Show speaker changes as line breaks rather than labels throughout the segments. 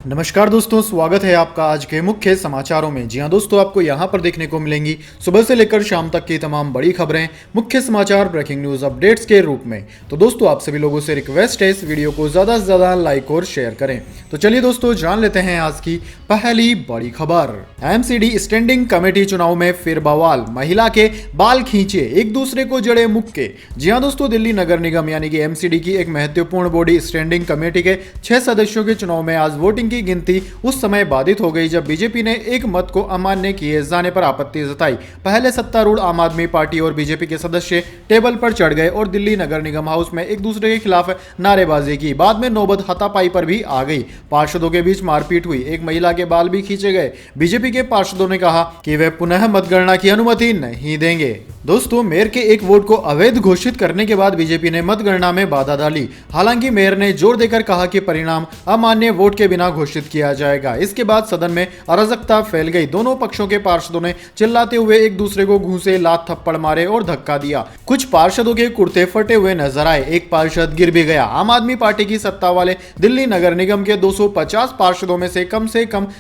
नमस्कार दोस्तों, स्वागत है आपका आज के मुख्य समाचारों में। जी हां दोस्तों, आपको यहां पर देखने को मिलेंगी सुबह से लेकर शाम तक की तमाम बड़ी खबरें मुख्य समाचार ब्रेकिंग न्यूज अपडेट्स के रूप में। तो दोस्तों, आप सभी लोगों से रिक्वेस्ट है इस वीडियो को ज़्यादा से ज़्यादा लाइक और शेयर करें। तो चलिए दोस्तों, जान लेते हैं आज की पहली बड़ी खबर। एमसीडी स्टैंडिंग कमेटी चुनाव में फिर बवाल, महिला के बाल खींचे, एक दूसरे को जड़े मुक्के। जी हाँ दोस्तों, दिल्ली नगर निगम यानी कि एमसीडी की एक महत्वपूर्ण बॉडी स्टैंडिंग कमेटी के 6 सदस्यों के चुनाव में आज वोटिंग की गिनती उस समय बाधित हो गई जब बीजेपी ने एक मत को अमान्य किए जाने पर आपत्ति जताई। पहले सत्तारूढ़ आम आदमी पार्टी और बीजेपी के सदस्य टेबल पर चढ़ गए और दिल्ली नगर निगम हाउस में एक दूसरे के खिलाफ नारेबाजी की। बाद में नौबत हाथापाई पर भी आ गई, पार्षदों के बीच मारपीट हुई, एक महिला के बाल भी खींचे गए। बीजेपी के पार्षदों ने कहा कि वे पुनः मतगणना की अनुमति नहीं देंगे। दोस्तों, मेयर के एक वोट को अवैध घोषित करने के बाद बीजेपी ने मतगणना में बाधा डाली। हालांकि मेयर ने जोर देकर कहा कि परिणाम अमान्य वोट के बिना घोषित किया जाएगा। इसके बाद सदन में अराजकता फैल गई। दोनों पक्षों के पार्षदों ने चिल्लाते हुए एक दूसरे को घूंसे, लात थप्पड़ मारे और धक्का दिया। कुछ पार्षदों के कुर्ते फटे हुए नजर आए, एक पार्षद गिर भी गया। आम आदमी पार्टी की सत्ता वाले दिल्ली नगर निगम के 250 पार्षदों में से कम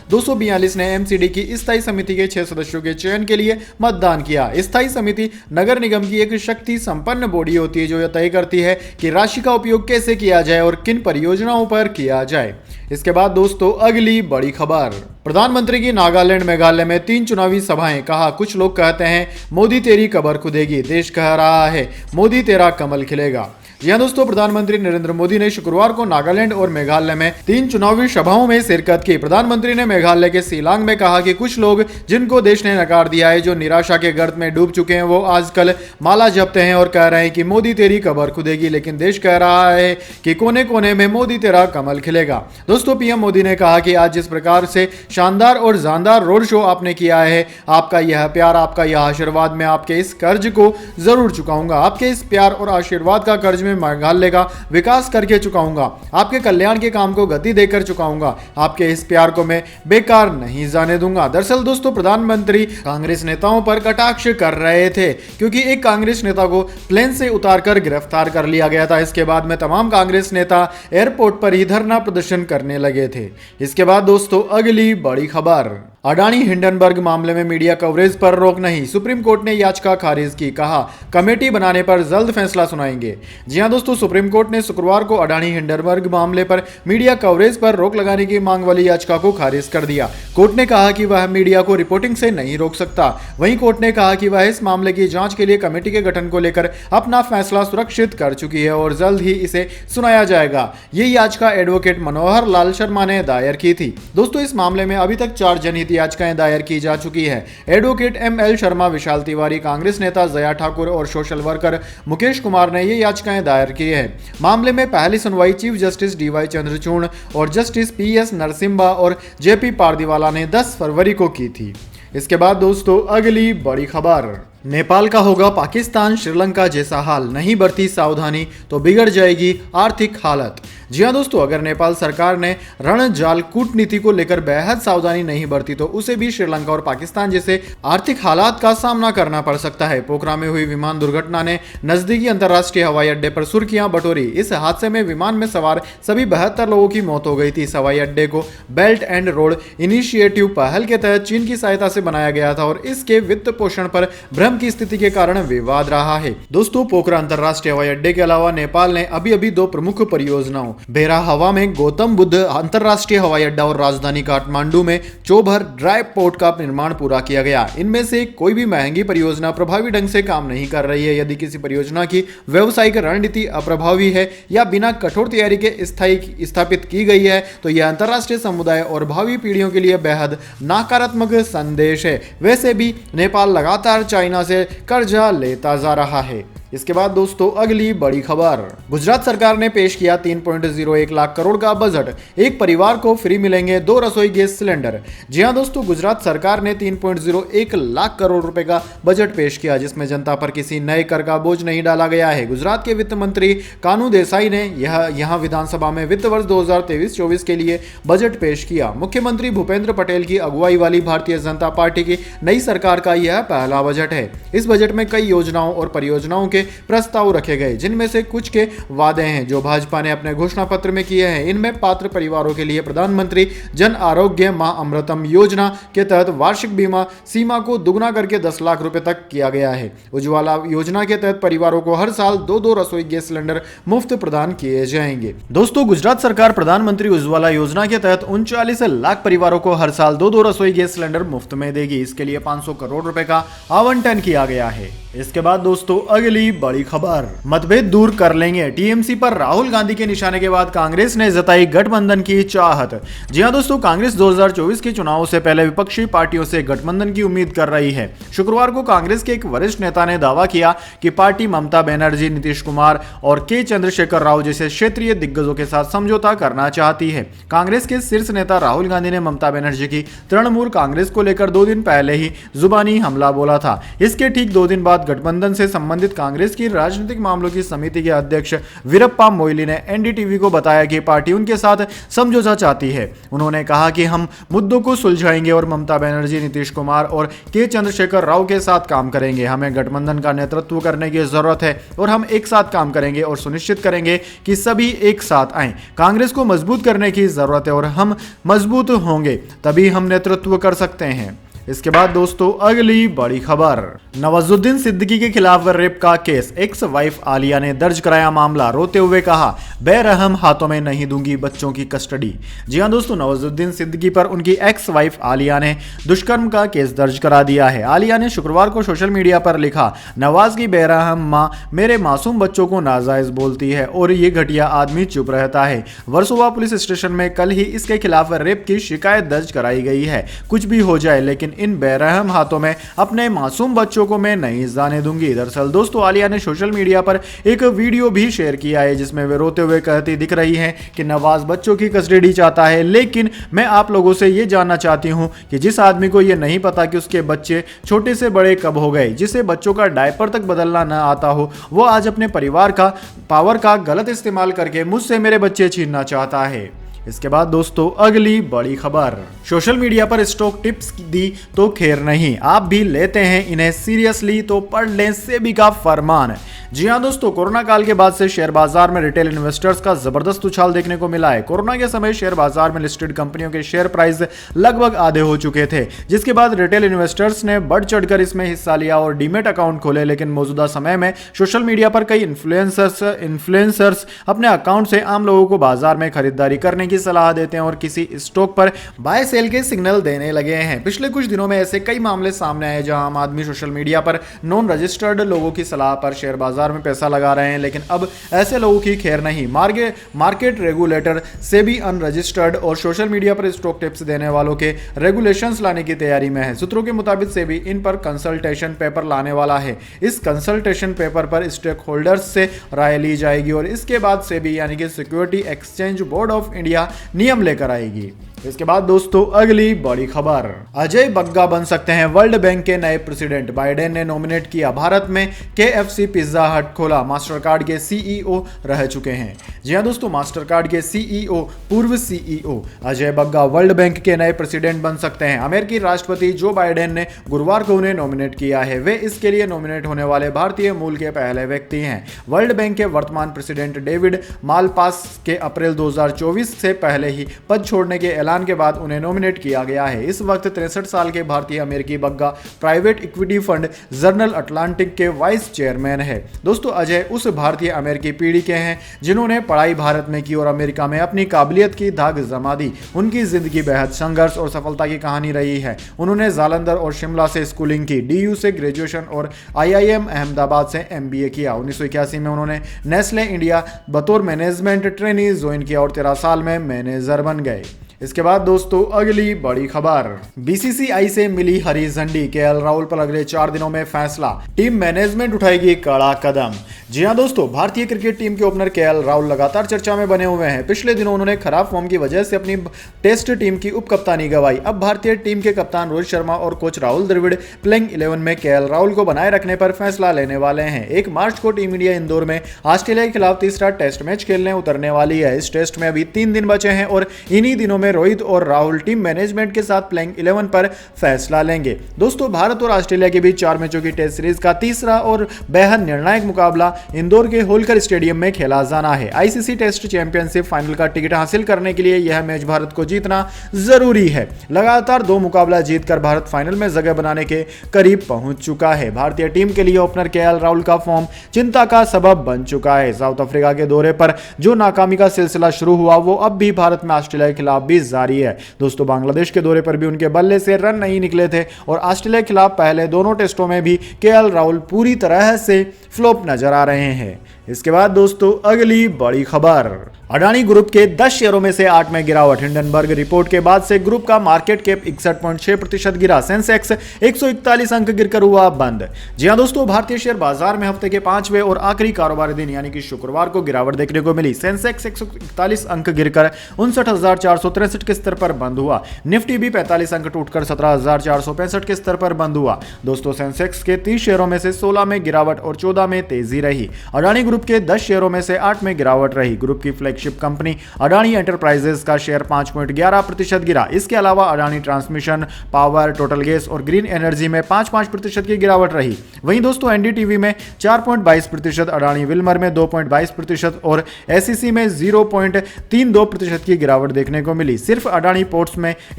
242 ने एमसीडी की स्थायी समिति के 6 सदस्यों के चयन के लिए मतदान किया। स्थायी समिति नगर निगम की एक शक्ति संपन्न बॉडी होती है जो यह तय करती है कि राशि का उपयोग कैसे किया जाए और किन परियोजनाओं पर किया जाए। इसके बाद दोस्तों, अगली बड़ी खबर। प्रधानमंत्री की नागालैंड मेघालय में 3 चुनावी सभाएं। कहा, कुछ लोग कहते हैं मोदी तेरी कबर खुदेगी, देश कह रहा है मोदी तेरा कमल खिलेगा। जी हाँ दोस्तों, प्रधानमंत्री नरेंद्र मोदी ने शुक्रवार को नागालैंड और मेघालय में 3 चुनावी सभाओं में शिरकत की। प्रधानमंत्री ने मेघालय के शिलांग में कहा कि कुछ लोग जिनको देश ने नकार दिया है, जो निराशा के गर्त में डूब चुके हैं, वो आजकल माला जपते हैं और कह रहे हैं कि मोदी तेरी कबर खुदेगी, लेकिन देश कह रहा है कि कोने कोने में मोदी तेरा कमल खिलेगा। दोस्तों, पीएम मोदी ने कहा कि आज जिस प्रकार से शानदार और जानदार रोड शो आपने किया है, आपका यह प्यार, आपका यह आशीर्वाद, मैं आपके इस कर्ज को जरूर चुकाऊंगा। आपके इस प्यार और आशीर्वाद का कर्ज मेघालय का विकास करके चुकाऊंगा, आपके कल्याण के काम को गति देकर चुकाऊंगा, आपके इस प्यार को मैं बेकार नहीं जाने दूंगा। दरअसल दोस्तों, प्रधानमंत्री कांग्रेस नेताओं पर कटाक्ष कर रहे थे क्योंकि एक कांग्रेस नेता को प्लेन से उतारकर गिरफ्तार कर लिया गया था। इसके बाद में तमाम कांग्रेस नेता एयरपोर्ट पर ही धरना प्रदर्शन करने लगे थे। इसके बाद दोस्तों, अगली बड़ी खबर। अडानी हिंडनबर्ग मामले में मीडिया कवरेज पर रोक नहीं, सुप्रीम कोर्ट ने याचिका खारिज की। कहा, कमेटी बनाने पर जल्द फैसला सुनाएंगे। जी हां दोस्तों, सुप्रीम कोर्ट ने शुक्रवार को अडानी हिंडनबर्ग मामले पर मीडिया कवरेज पर रोक लगाने की मांग वाली याचिका को खारिज कर दिया। कोर्ट ने कहा कि वह मीडिया को रिपोर्टिंग से नहीं रोक सकता। वहीं कोर्ट ने कहा कि वह इस मामले की जांच के लिए कमेटी के गठन को लेकर अपना फैसला सुरक्षित कर चुकी है और जल्द ही इसे सुनाया जाएगा। ये याचिका एडवोकेट मनोहर लाल शर्मा ने दायर की थी। दोस्तों, इस मामले में अभी तक 4 जनहित याचिकाएं दायर की जा चुकी है। एडवोकेट एमएल शर्मा, विशाल तिवारी, कांग्रेस नेता जया ठाकुर और सोशल वर्कर मुकेश कुमार ने ये याचिकाएं दायर की है। मामले में पहली सुनवाई चीफ जस्टिस डीवाई चंद्रचूड़ और जस्टिस पीएस नरसिम्हा और जेपी पारदीवाला ने 10 फरवरी को की थी। इसके बाद दोस्तों, अगली बड़ी खबर। नेपाल का होगा पाकिस्तान श्रीलंका जैसा हाल, नहीं बरती सावधानी तो बिगड़ जाएगी आर्थिक हालत। जी हाँ दोस्तों, अगर नेपाल सरकार ने रणजाल कूटनीति को लेकर बेहद सावधानी नहीं बरती तो उसे भी श्रीलंका और पाकिस्तान जैसे आर्थिक हालात का सामना करना पड़ सकता है। पोखरा में हुई विमान दुर्घटना ने नजदीकी अंतर्राष्ट्रीय हवाई अड्डे पर सुर्खियां बटोरी। इस हादसे में विमान में सवार सभी 72 लोगों की मौत हो गई थी। हवाई अड्डे को बेल्ट एंड रोड इनिशिएटिव पहल के तहत चीन की सहायता से बनाया गया था और इसके वित्त पोषण पर की स्थिति के कारण विवाद रहा है। दोस्तों, पोखरा अंतरराष्ट्रीय हवाई अड्डे के अलावा नेपाल ने अभी 2 प्रमुख परियोजनाओं बेरा हवा में गौतम बुद्ध अंतरराष्ट्रीय हवाई अड्डा और राजधानी काठमांडू में चोभर ड्राई पोर्ट का निर्माण पूरा किया गया। इनमें से कोई भी महंगी परियोजना प्रभावी ढंग से काम नहीं कर रही है। यदि किसी परियोजना की व्यावसायिक रणनीति अप्रभावी है या बिना कठोर तैयारी के स्थापित की गई है तो यह अंतरराष्ट्रीय समुदाय और भावी पीढ़ियों के लिए बेहद नकारात्मक संदेश है। वैसे भी नेपाल लगातार चाइना से कर्जा लेता जा रहा है। इसके बाद दोस्तों, अगली बड़ी खबर। गुजरात सरकार ने पेश किया 3.01 लाख करोड़ का बजट, एक परिवार को फ्री मिलेंगे 2 रसोई गैस सिलेंडर। जी हां दोस्तों, गुजरात सरकार ने 3.01 लाख करोड़ रुपए का बजट पेश किया जिसमें जनता पर किसी नए कर का बोझ नहीं डाला गया है। गुजरात के वित्त मंत्री कानू देसाई ने यहां विधानसभा में वित्त वर्ष 2023-24 के लिए बजट पेश किया। मुख्यमंत्री भूपेंद्र पटेल की अगुवाई वाली भारतीय जनता पार्टी की नई सरकार का यह पहला बजट है। इस बजट में कई योजनाओं और परियोजनाओं के के प्रस्ताव रखे गए, जिनमें से कुछ के वादे हैं जो भाजपा ने अपने घोषणा पत्र में किए हैं। इनमें पात्र परिवारों के लिए प्रधानमंत्री जन आरोग्य मां अमृतम योजना के तहत वार्षिक बीमा सीमा को दुगना करके 10 लाख रुपए तक किया गया है। उज्ज्वला योजना के तहत परिवारों को हर साल 2 रसोई गैस सिलेंडर मुफ्त प्रदान किए जाएंगे। दोस्तों, गुजरात सरकार प्रधानमंत्री उज्ज्वला योजना के तहत 39 लाख परिवारों को हर साल 2 रसोई गैस सिलेंडर मुफ्त में देगी। इसके लिए 500 करोड़ रुपए का आवंटन किया गया है। इसके बाद दोस्तों अगली बड़ी खबर, मतभेद दूर कर लेंगे, टीएमसी पर राहुल गांधी के निशाने के बाद कांग्रेस ने जताई गठबंधन की चाहत। जी हां दोस्तों, कांग्रेस 2024 के चुनाव से पहले विपक्षी पार्टियों से गठबंधन की उम्मीद कर रही है। शुक्रवार को कांग्रेस के एक वरिष्ठ नेता ने दावा किया कि पार्टी ममता बनर्जी, नीतीश कुमार और के चंद्रशेखर राव जैसे क्षेत्रीय दिग्गजों के साथ समझौता करना चाहती है। कांग्रेस के शीर्ष नेता राहुल गांधी ने ममता बनर्जी की तृणमूल कांग्रेस को लेकर 2 दिन पहले ही जुबानी हमला बोला था। इसके ठीक 2 दिन बाद गठबंधन से संबंधित कांग्रेस की राजनीतिक मामलों की समिति के अध्यक्ष वीरप्पा मोइली ने एनडीटीवी को बताया कि पार्टी उनके साथ समझौता चाहती है। उन्होंने कहा कि हम मुद्दों को सुलझाएंगे और ममता बनर्जी, नीतीश कुमार और के चंद्रशेखर राव के साथ काम करेंगे। हमें गठबंधन का नेतृत्व करने की जरूरत है और हम एक साथ काम करेंगे और सुनिश्चित करेंगे कि सभी एक साथ आएं। कांग्रेस को मजबूत करने की जरूरत है और हम मजबूत होंगे तभी हम नेतृत्व कर सकते हैं। इसके बाद दोस्तों अगली बड़ी खबर, नवाजुद्दीन सिद्दीकी के खिलाफ रेप का केस, एक्स वाइफ आलिया ने दर्ज कराया मामला, रोते हुए कहा बेरहम हाथों में नहीं दूंगी बच्चों की कस्टडी। जी हां दोस्तों, नवाजुद्दीन सिद्दीकी पर उनकी एक्स वाइफ आलिया ने दुष्कर्म का केस दर्ज करा दिया है। आलिया ने शुक्रवार को सोशल मीडिया पर लिखा, नवाज की बेरहम मां मेरे मासूम बच्चों को नाजायज बोलती है और ये घटिया आदमी चुप रहता है। वर्सोवा पुलिस स्टेशन में कल ही इसके खिलाफ रेप की शिकायत दर्ज कराई गई है। कुछ भी हो जाए लेकिन इन बेरहम हाथों में अपने मासूम बच्चों को मैं नहीं जाने दूंगी। दरअसल दोस्तों, आलिया ने सोशल मीडिया पर एक वीडियो भी शेयर किया है जिसमें वे रोते हुए कहती दिख रही हैं कि नवाज बच्चों की कस्टडी चाहता है, लेकिन मैं आप लोगों से ये जानना चाहती हूं कि जिस आदमी को ये नहीं पता कि उसके बच्चे छोटे से बड़े कब हो गए, जिसे बच्चों का डायपर तक बदलना न आता हो, वो आज अपने परिवार का पावर का गलत इस्तेमाल करके मुझसे मेरे बच्चे छीनना चाहता है। इसके बाद दोस्तों अगली बड़ी खबर, सोशल मीडिया पर स्टॉक टिप्स दी तो खैर नहीं, आप भी लेते हैं इन्हें सीरियसली तो पढ़ लें सेबी का फरमान। जी हां दोस्तों, कोरोना काल के बाद से शेयर बाजार में रिटेल इन्वेस्टर्स का जबरदस्त उछाल देखने को मिला है। कोरोना के समय शेयर बाजार में लिस्टेड कंपनियों के शेयर प्राइस लगभग आधे हो चुके थे, जिसके बाद रिटेल इन्वेस्टर्स ने बढ़ चढ़कर इसमें हिस्सा लिया और डीमेट अकाउंट खोले। लेकिन मौजूदा समय में सोशल मीडिया पर कई इन्फ्लुएंसर्स अपने अकाउंट से आम लोगों को बाजार में खरीदारी करने की सलाह देते हैं और किसी स्टॉक पर बाय सेल के सिग्नल देने लगे हैं। पिछले कुछ दिनों में ऐसे कई मामले सामने आए जहां आम आदमी सोशल मीडिया पर नॉन रजिस्टर्ड लोगों की सलाह पर शेयर बाजार में पैसा लगा रहे हैं, लेकिन अब ऐसे लोगों की खैर नहीं। मार्केट रेगुलेटर सेबी अनरजिस्टर्ड और सोशल मीडिया पर स्टॉक टिप्स देने वालों के रेगुलेशंस लाने की तैयारी में है। सूत्रों के मुताबिक सेबी इन पर कंसल्टेशन पेपर लाने वाला है। इस कंसल्टेशन पेपर पर स्टेक होल्डर्स से राय ली जाएगी और इसके बाद सेबी यानी कि security exchange board of India नियम लेकर आएगी। इसके बाद दोस्तों अगली बड़ी खबर, अजय बग्गा बन सकते हैं वर्ल्ड बैंक के नए प्रेसिडेंट, बाइडेन ने नॉमिनेट किया। भारत में केएफसी, पिज्जा हट खोला, मास्टरकार्ड के सीईओ रह चुके हैं। जी हां दोस्तों, मास्टरकार्ड के सीईओ, पूर्व CEO Ajay Bagga world bank के नए प्रेसिडेंट बन सकते हैं। अमेरिकी राष्ट्रपति जो बाइडेन ने गुरुवार को उन्हें नॉमिनेट किया है। वे इसके लिए नॉमिनेट होने वाले भारतीय मूल के पहले व्यक्ति हैं। वर्ल्ड बैंक के वर्तमान प्रेसिडेंट डेविड मालपास के अप्रैल 2024 से पहले ही पद छोड़ने के ऐलान के बाद उन्हें नॉमिनेट किया गया है। इस वक्त 63 साल के भारतीय अमेरिकी Bagga private equity fund journal Atlantic के वाइस चेयरमैन है। दोस्तों, अजय उस भारतीय अमेरिकी पीढ़ी के हैं जिन्होंने पढ़ाई भारत में की और अमेरिका में अपनी काबिलियत की धाक जमा दी। उनकी जिंदगी बेहद संघर्ष और सफलता की कहानी रही है। उन्होंने जालंधर और शिमला से स्कूलिंग की, डीयू से ग्रेजुएशन और आईआईएम अहमदाबाद से एमबीए किया। 1981 में उन्होंने नेस्ले इंडिया बतौर मैनेजमेंट ट्रेनी ज्वाइन किया और 13 साल में मैनेजर बन गए। इसके बाद दोस्तों अगली बड़ी खबर, बीसीसीआई से मिली हरी झंडी, केएल राहुल पर अगले 4 दिनों में फैसला, टीम मैनेजमेंट उठाएगी कड़ा कदम। जी हां दोस्तों, भारतीय क्रिकेट टीम के ओपनर केएल राहुल लगातार चर्चा में बने हुए हैं। पिछले दिनों उन्होंने खराब फॉर्म की वजह से अपनी टेस्ट टीम की उप कप्तानी गंवाई। अब भारतीय टीम के कप्तान रोहित शर्मा और कोच राहुल द्रविड़ प्लेइंग 11 में केएल राहुल को बनाए रखने पर फैसला लेने वाले हैं। 1 मार्च को टीम इंडिया इंदौर में ऑस्ट्रेलिया के खिलाफ तीसरा टेस्ट मैच खेलने उतरने वाली है। इस टेस्ट में अभी 3 दिन बचे हैं और इन्हीं दिनों में में रोहित और राहुल टीम मैनेजमेंट के साथ प्लेइंग 11 पर फैसला लेंगे। दोस्तों, भारत और ऑस्ट्रेलिया के बीच 4 मैचों की टेस्ट सीरीज का तीसरा और बेहद निर्णायक मुकाबला इंदौर के होलकर स्टेडियम में खेला जाना है। आईसीसी टेस्ट चैंपियनशिप फाइनल का टिकट हासिल करने के लिए यह मैच भारत को जीतना जरूरी है। लगातार 2 मुकाबला जीतकर भारत फाइनल में जगह बनाने के करीब पहुंच चुका है। भारतीय टीम के लिए ओपनर केएल राहुल का फॉर्म चिंता का सबब बन चुका है। साउथ अफ्रीका के दौरे पर जो नाकामी का सिलसिला शुरू हुआ वो अब भी भारत में ऑस्ट्रेलिया के खिलाफ भी जारी है। दोस्तों, बांग्लादेश के दौरे पर भी उनके बल्ले से रन नहीं निकले थे और ऑस्ट्रेलिया के खिलाफ पहले दोनों टेस्टों में भी केएल राहुल पूरी तरह से फ्लॉप नजर आ रहे हैं। इसके बाद दोस्तों, अगली बड़ी खबर, अडानी ग्रुप के 10 शेयरों में से 8 में गिरावट। हिंडनबर्ग रिपोर्ट के बाद से ग्रुप का मार्केट कैप 61.6% गिरा। सेंसेक्स 141 अंक गिरकर हुआ बंद। जी हां दोस्तों, भारतीय शेयर बाजार में हफ्ते के 5वें और आखिरी कारोबारी दिन यानी कि शुक्रवार को गिरावट देखने को मिली। सेंसेक्स 141 अंक गिरकर 59,463 के स्तर पर बंद हुआ। निफ्टी भी 45 अंक टूटकर 17,465 के स्तर पर बंद हुआ। दोस्तों, सेंसेक्स के 30 शेयरों में से 16 में गिरावट और 14 में तेजी रही। अडानी ग्रुप के 10 शेयरों में से 8 में गिरावट रही। ग्रुप की फ्लैगशिप कंपनी अडानी एंटरप्राइजेस का शेयर 5.11% गिरा। इसके अलावा Adani transmission, power, total gas और ग्रीन एनर्जी में 5.5% की गिरावट रही। वहीं दोस्तों, एनडीटीवी में 4.22%, अडानी विल्मर में 2.22% और एसईसी में 0.32% की गिरावट देखने को मिली। सिर्फ अडानी पोर्ट्स में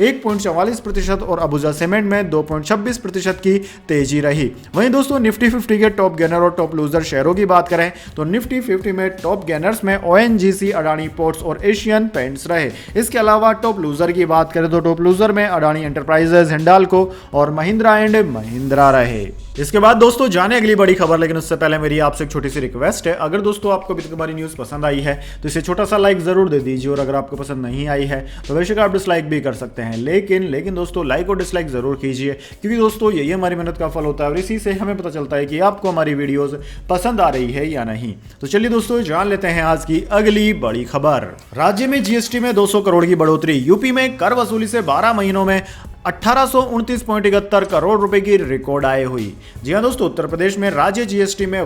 1.44% और अबुजा सीमेंट में 2.26% की तेजी रही। वहीं दोस्तों, निफ्टी 50 के टॉप गेनर और टॉप लूजर शेयरों की बात करें तो निफ्टी 50 में टॉप गेनर्स में ओएनजीसी, अडानी पोर्ट्स और एशियन पेंट्स रहे। इसके अलावा टॉप लूजर की बात करें तो टॉप लूजर में अडानी एंटरप्राइजेज, हिंडाल्को और महिंद्रा एंड महिंद्रा रहे। इसके बाद दोस्तों, जाने अगली बड़ी खबर, लेकिन उससे पहले मेरी आपसे एक छोटी सी रिक्वेस्ट है। अगर दोस्तों आपको अभी तक हमारी न्यूज़ पसंद आई है तो इसे छोटा सा लाइक जरूर दे दीजिए, और अगर आपको पसंद नहीं आई है तो बेशक आप डिसलाइक भी कर सकते हैं। लेकिन दोस्तों, लाइक और डिसलाइक जरूर कीजिए, क्योंकि दोस्तों यही हमारी मेहनत का फल होता है और इसी से हमें पता चलता है कि आपको हमारी वीडियोस पसंद आ रही है या नहीं। तो चलिए दोस्तों, जान लेते हैं आज की अगली बड़ी खबर। राज्य में जीएसटी में 200 करोड़ की बढ़ोतरी। यूपी में कर वसूली से 12 महीनों में 1829.71 करोड़ रुपए की रिकॉर्ड आय हुई। जी हां दोस्तों, उत्तर प्रदेश में राज्य जीएसटी में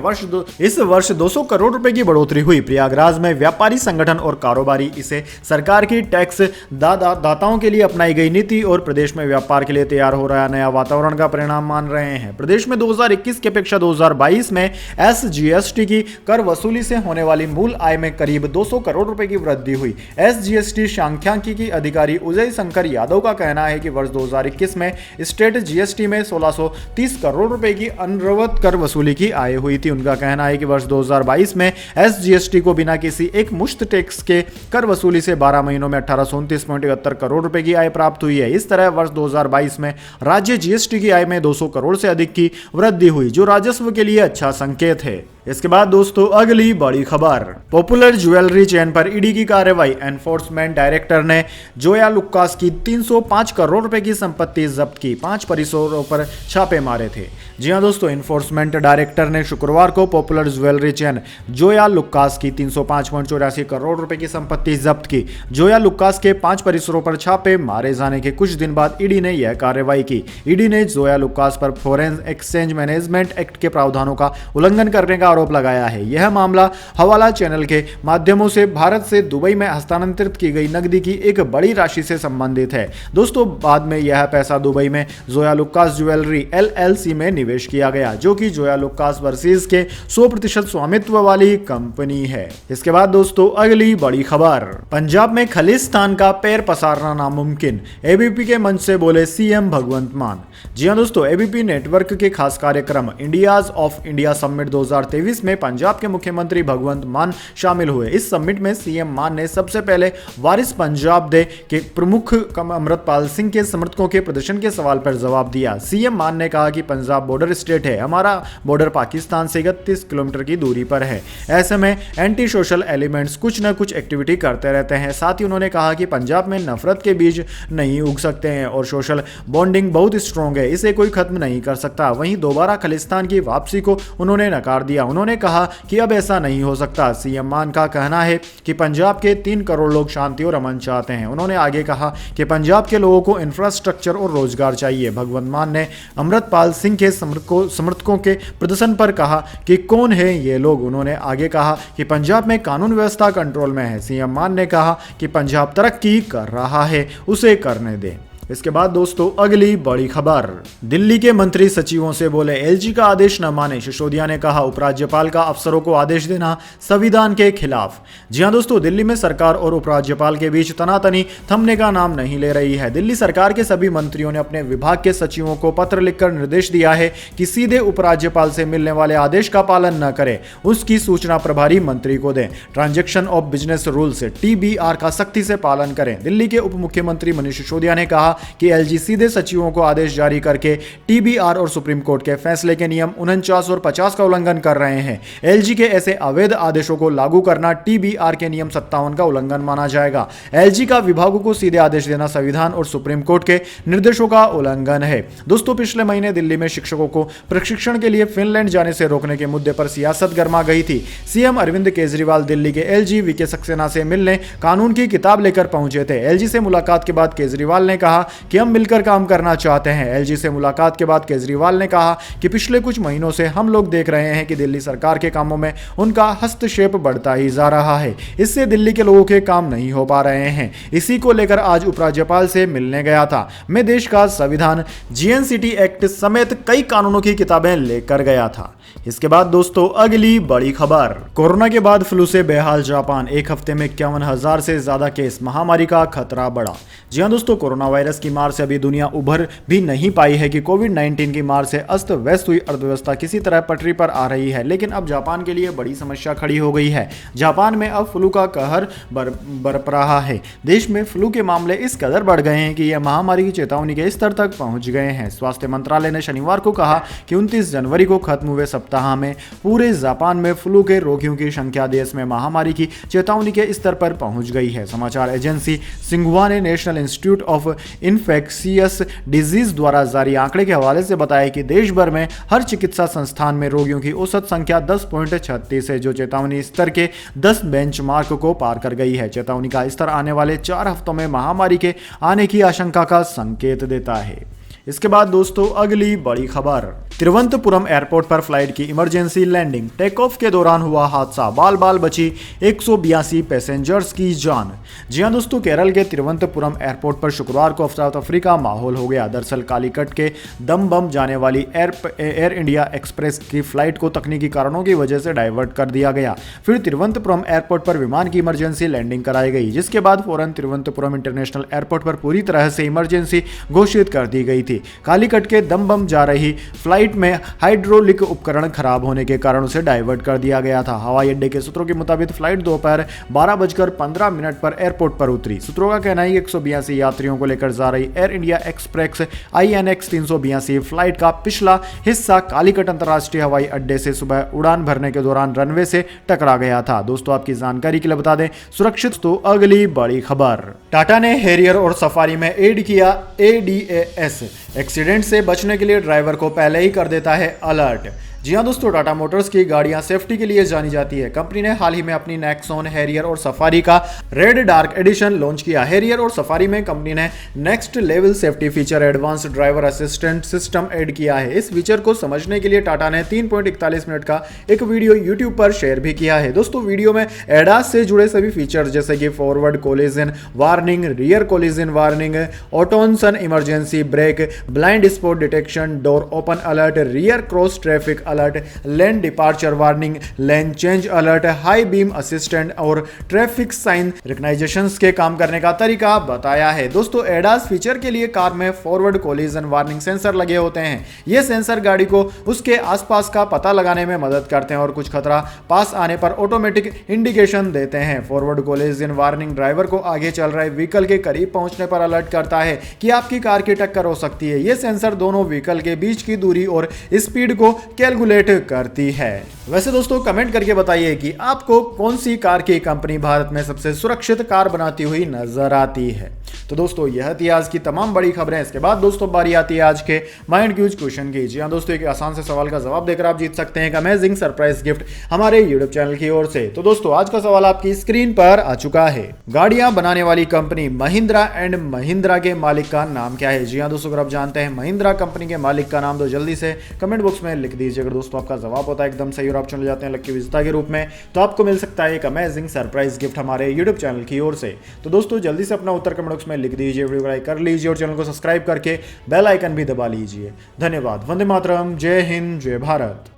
इस वर्ष 200 करोड़ रुपए की बढ़ोतरी हुई। प्रयागराज में व्यापारी संगठन और कारोबारी इसे सरकार की टैक्स दाताओं के लिए अपनाई गई नीति और प्रदेश में व्यापार के लिए तैयार हो रहा नया वातावरण का परिणाम मान रहे हैं। प्रदेश में 2021 की अपेक्षा 2022 में एसजीएसटी की कर वसूली से होने वाली मूल आय में करीब 200 करोड़ रुपए की वृद्धि हुई। एसजीएसटी सांख्यिकी अधिकारी उदय शंकर यादव का कहना है कि वर्ष 2021 में स्टेट जीएसटी में 1630 करोड़ रुपए की अनवरत कर वसूली की आय हुई थी। उनका कहना है कि वर्ष 2022 में एसजीएसटी को बिना किसी एक मुश्त टैक्स के कर वसूली से 12 महीनों में 1829.71 करोड़ रुपए की आय प्राप्त हुई है। इस तरह वर्ष 2022 में राज्य जीएसटी की आय में 200 करोड़ से अधिक की वृद्धि हुई, जो राजस्व के लिए अच्छा संकेत है। इसके बाद दोस्तों, अगली बड़ी खबर, पॉपुलर ज्वेलरी चेन पर ईडी की कार्रवाई। एनफोर्समेंट डायरेक्टर ने जोया लुक्कास की 305 करोड़ रुपए की संपत्ति जब्त की। 5 परिसरों पर छापे मारे थे। जी हां दोस्तों, एनफोर्समेंट डायरेक्टर ने शुक्रवार को पॉपुलर ज्वेलरी चेन जोया लुक्कास की 305.84 करोड़ रुपए की संपत्ति जब्त की। जोया लुक्कास के 5 परिसरों पर छापे मारे जाने के कुछ दिन बाद ईडी ने यह कार्रवाई की। ईडी ने जोया लुक्कास पर फॉरेन एक्सचेंज मैनेजमेंट एक्ट के प्रावधानों का उल्लंघन करने का आरोप लगाया है। यह मामला हवाला चैनल के माध्यमों से भारत से दुबई में हस्तांतरित की गई नकदी की एक बड़ी राशि से संबंधित है। दोस्तों, बाद में यह पैसा दुबई में जोया लुक्कास ज्वेलरी एलएलसी में निवेश किया गया, जो कि जोया लुक्कास वर्सीज के 100% स्वामित्व वाली कंपनी है। इसके बाद दोस्तों, अगली बड़ी खबर, पंजाब में खालिस्तान का पैर पसारना नामुमकिन। एबीपी के मंच से बोले सीएम भगवंत मान। जी हां दोस्तों, एबीपी नेटवर्क के खास कार्यक्रम इंडियाज ऑफ इंडिया समिट 2023 में पंजाब के मुख्यमंत्री भगवंत मान शामिल हुए। इस समिट में सीएम मान ने सबसे पहले वारिस पंजाब दे के प्रमुख अमृतपाल सिंह के समर्थकों के प्रदर्शन के सवाल पर जवाब दिया। सीएम मान ने कहा कि पंजाब बॉर्डर स्टेट है, हमारा बॉर्डर पाकिस्तान से 31 किलोमीटर की दूरी पर है। ऐसे में एंटी सोशल एलिमेंट्स कुछ न कुछ एक्टिविटी करते रहते हैं। साथ ही उन्होंने कहा कि पंजाब में नफरत के बीज नहीं उग सकते हैं और सोशल बॉन्डिंग बहुत स्ट्रॉन्ग है, इसे कोई खत्म नहीं कर सकता। वहीं दोबारा खालिस्तान की वापसी को उन्होंने नकार दिया। उन्होंने कहा कि अब ऐसा नहीं हो सकता। सीएम मान का कहना है कि पंजाब के 3 करोड़ लोग शांति और अमन चाहते हैं। उन्होंने आगे कहा कि पंजाब के लोगों को इंफ्रास्ट्रक्चर और रोजगार चाहिए। भगवंत मान ने अमृतपाल सिंह के समर्थकों के प्रदर्शन पर कहा कि कौन है ये लोग। उन्होंने आगे कहा कि पंजाब में कानून व्यवस्था कंट्रोल में है। सीएम मान ने कहा कि पंजाब तरक्की कर रहा है, उसे करने दें। इसके बाद दोस्तों अगली बड़ी खबर, दिल्ली के मंत्री सचिवों से बोले एलजी का आदेश न माने। सिसोदिया ने कहा उपराज्यपाल का अफसरों को आदेश देना संविधान के खिलाफ। जी हां दोस्तों, दिल्ली में सरकार और उपराज्यपाल के बीच तनातनी थमने का नाम नहीं ले रही है। दिल्ली सरकार के सभी मंत्रियों ने अपने विभाग के सचिवों को पत्र लिखकर निर्देश दिया है कि सीधे उपराज्यपाल से मिलने वाले आदेश का पालन न करें, उसकी सूचना प्रभारी मंत्री को दें। Transaction of business rules TBR का सख्ती से पालन करें। दिल्ली के उप मुख्यमंत्री मनीष सिसोदिया ने कहा कि एलजी सीधे सचिवों को आदेश जारी करके TBR और सुप्रीम कोर्ट के फैसले के नियम 49 और 50 का उल्लंघन कर रहे हैं। एलजी के ऐसे अवैध आदेशों को लागू करना TBR के नियम 57 का उल्लंघन माना जाएगा। एलजी का विभागों को सीधे आदेश देना संविधान और सुप्रीम कोर्ट के निर्देशों का उल्लंघन है। दोस्तों पिछले महीने दिल्ली में शिक्षकों को प्रशिक्षण के लिए फिनलैंड जाने से रोकने के मुद्दे पर सियासत गर्मा गई थी। सीएम अरविंद केजरीवाल दिल्ली के एलजी वीके सक्सेना से मिलने कानून की किताब लेकर पहुंचे थे। एलजी से मुलाकात के बाद केजरीवाल ने कहा कि हम मिलकर काम करना चाहते हैं। एलजी से मुलाकात के बाद केजरीवाल ने कहा कि पिछले कुछ महीनों से हम लोग देख रहे हैं कि दिल्ली सरकार के कामों में उनका हस्तक्षेप बढ़ता ही जा रहा है। इससे दिल्ली के लोगों के काम नहीं हो पा रहे हैं। इसी को लेकर आज उपराज्यपाल से मिलने गया था। मैं देश का संविधान, GNCT एक्ट समेत कई कानूनों की किताबें लेकर गया था। इसके बाद दोस्तों अगली बड़ी खबर, कोरोना के बाद फ्लू से बेहाल जापान। एक हफ्ते में 51,000 से ज्यादा केस, महामारी का खतरा बढ़ा। जी हां दोस्तों, कोरोना वायरस की मार से अभी दुनिया उभर भी नहीं पाई है कि कोविड-19 की मार से अस्त व्यस्त हुई अर्थव्यवस्था किसी तरह पटरी पर आ रही है। लेकिन अब जापान के लिए बड़ी समस्या खड़ी हो गई है। जापान में अब फ्लू का कहर बरप रहा है। देश में फ्लू के मामले इस कदर बढ़ गए हैं कि यह महामारी की चेतावनी के स्तर तक पहुंच गए हैं। स्वास्थ्य मंत्रालय ने शनिवार को कहा कि 29 जनवरी को खत्म हुए सप्ताह में पूरे जापान में फ्लू के रोगियों की संख्या देश में महामारी की चेतावनी के स्तर पर पहुंच गई है। समाचार एजेंसी सिंघुआ ने national institute of infectious disease द्वारा जारी आंकड़े के हवाले से बताया कि देश भर में हर चिकित्सा संस्थान में रोगियों की औसत संख्या 10.36 है, जो चेतावनी स्तर के 10 बेंचमार्क को पार कर गई है। चेतावनी का स्तर आने वाले 4 हफ्तों में महामारी के आने की आशंका का संकेत देता है। इसके बाद दोस्तों अगली बड़ी खबर, तिरुवनंतपुरम एयरपोर्ट पर फ्लाइट की इमरजेंसी लैंडिंग, टेक ऑफ के दौरान हुआ हादसा, बाल बाल बची 182 पैसेंजर्स की जान। जी हां दोस्तों, केरल के तिरुवनंतपुरम एयरपोर्ट पर शुक्रवार को अफरा तफरी का माहौल हो गया। दरअसल कालीकट के दमबम जाने वाली एयर इंडिया एक्सप्रेस की फ्लाइट को तकनीकी कारणों की वजह से डाइवर्ट कर दिया गया। फिर तिरुवनंतपुरम एयरपोर्ट पर विमान की इमरजेंसी लैंडिंग कराई गई, जिसके बाद फौरन तिरुवनंतपुरम इंटरनेशनल एयरपोर्ट पर पूरी तरह से इमरजेंसी घोषित कर दी गई थी। कालीकट के दमबम जा रही फ्लाइट में हाइड्रोलिक उपकरण खराब होने के कारण उसे डाइवर्ट कर दिया गया था। हवाई अड्डे के सूत्रों के मुताबिक फ्लाइट दोपहर 12:15 पर एयरपोर्ट पर उतरी। सूत्रों का कहना है कि 182 यात्रियों को लेकर जा रही air India express INX 382 flight का पिछला हिस्सा कालीकट अंतर्राष्ट्रीय हवाई अड्डे से सुबह उड़ान भरने के दौरान रनवे से टकरा गया था। दोस्तों आपकी जानकारी के लिए बता दें सुरक्षित। तो अगली बड़ी खबर, टाटा ने हैरियर और सफारी में ऐड किया ADAS। एक्सीडेंट से बचने के लिए ड्राइवर को पहले ही कर देता है अलर्ट। जी हां दोस्तों, टाटा मोटर्स की गाड़ियां सेफ्टी के लिए जानी जाती है। कंपनी ने हाल ही में अपनी नेक्सॉन, हैरियर और सफारी का रेड डार्क एडिशन लॉन्च किया। हैरियर और सफारी में कंपनी ने next level safety feature advance driver assistant system add किया है। इस फीचर को समझने के लिए टाटा ने 3.41 मिनट का एक वीडियो यूट्यूब पर शेयर भी किया है। दोस्तों वीडियो में एडास से जुड़े सभी फीचर जैसे कि forward collision warning, rear collision warning, autonomous emergency brake, blind spot detection, door open alert, rear cross traffic alert, lane departure warning, lane change alert, high beam assistant और traffic sign recognition के काम करने का तरीका बताया है। दोस्तों ADAS feature के लिए कार में फॉरवर्ड कोलिजन वार्निंग सेंसर लगे होते हैं। ये सेंसर गाड़ी को उसके आसपास का पता लगाने में मदद करते हैं और कुछ खतरा पास आने पर ऑटोमेटिक इंडिकेशन देते हैं। फॉरवर्ड कोलिजन वार्निंग ड्राइवर को आगे चल रहे व्हीकल के करीब पहुंचने पर अलर्ट करता है कि आपकी कार की टक्कर हो सकती है। यह सेंसर दोनों व्हीकल के बीच की दूरी और स्पीड को कैलकुलेट करती है। वैसे दोस्तों कमेंट करके बताइए कि आपको कौन सी कार की कंपनी भारत में सबसे सुरक्षित कार बनाती हुई नजर आती है। तो दोस्तों यह थी आज की तमाम बड़ी खबरें। इसके बाद दोस्तों बारी आती है आज के माइंड क्यूज क्वेश्चन की। जी हाँ दोस्तों, एक आसान से सवाल का जवाब देकर आप जीत सकते हैं एक अमेजिंग सरप्राइज गिफ्ट हमारे यूट्यूब चैनल की ओर से। तो दोस्तों आज का सवाल आपकी स्क्रीन पर आ चुका है। गाड़ियां बनाने वाली कंपनी महिंद्रा एंड महिंद्रा के मालिक का नाम क्या है? जी हाँ दोस्तों, अगर आप जानते हैं महिंद्रा कंपनी के मालिक का नाम तो जल्दी से कमेंट बॉक्स में लिख दीजिए। अगर दोस्तों आपका जवाब होता है एकदम सही और आप चुन जाते हैं लकी विजेता के रूप में, तो आपको मिल सकता है एक अमेजिंग सरप्राइज गिफ्ट हमारे यूट्यूब चैनल की ओर से। तो दोस्तों जल्दी से अपना उत्तर कमेंट बॉक्स में लिख दीजिए, वीडियो को लाइक कर लीजिए और चैनल को सब्सक्राइब करके बेल आइकन भी दबा लीजिए। धन्यवाद। वंदे मातरम। जय हिंद, जय भारत।